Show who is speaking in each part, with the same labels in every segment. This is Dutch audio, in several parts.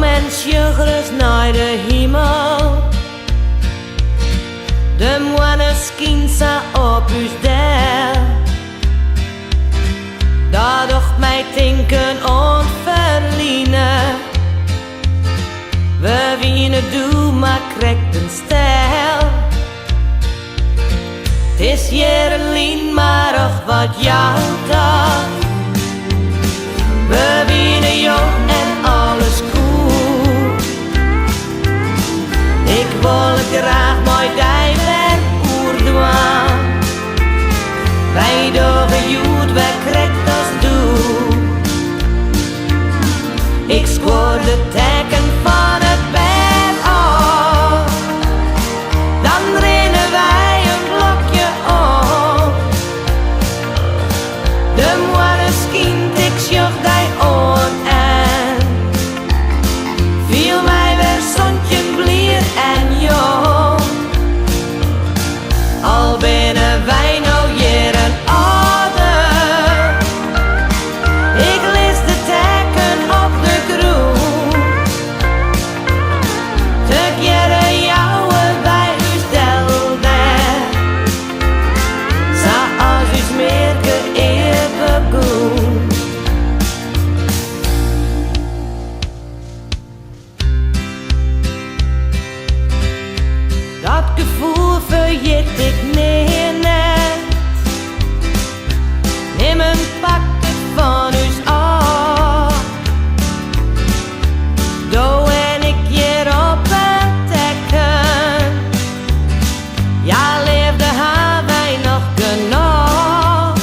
Speaker 1: mensje gerust naar de hemel. De moeder schijnt ze op uw der. Dat docht mij denken en verliezen. We winnen doe maar krijgt een stijl. Het is Jerelien maar och wat jou dat. We winnen jong en alles goed. Ik wil graag mooi die weg oerdwaan. Wij dogen jood, wij krijgt als doel. Ik scoor de teken van het bed af. Dan rennen wij een blokje op. De moeder schijnt, ik sjoch die on en viel mij weer zonnetje blier en jong. Al binnen wij nou hier een ouder. Ik lees de teken op de groen. Together jou bij u stelde. Zoals u's merken even goed. Dat gevoel vergeet ik niet net. Neem een pakket van u's af. Doe en ik hier op het dekken. Ja, leefde haar wij nog genoeg.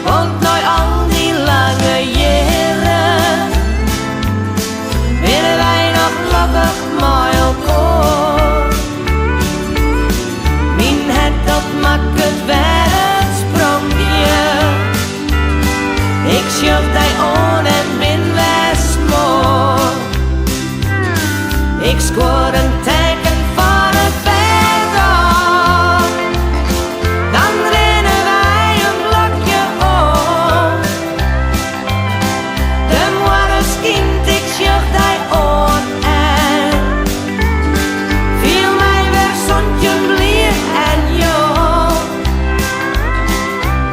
Speaker 1: Want nooit al die lange jaren willen wij nog gelukkig mooi elkaar. Min het dat maakt het weer een sprongje. Ik sjoch die on en ben weer smoor. Ik scoor een teken van het bed af. Dan rennen wij een blokje op. De moeder schijnt, ik sjoch die on en viel mij weer zonnetje blier en jong.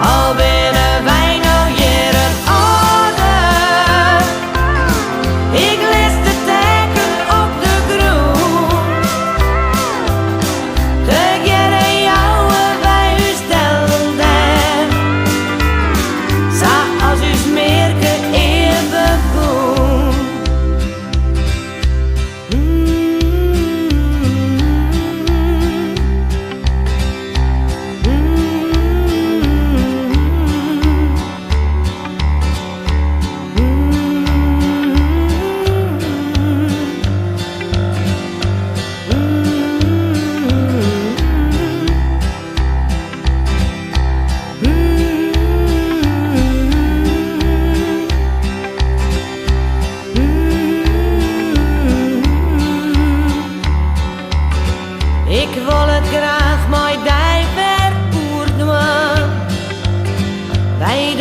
Speaker 1: Al binnen wij nou hier een ouder. Ik lees de teken op de groen. Together jou bij u stelde. Zoals u's merken even goed. Ik wil het graag mooi die ver oerdwaan. Wij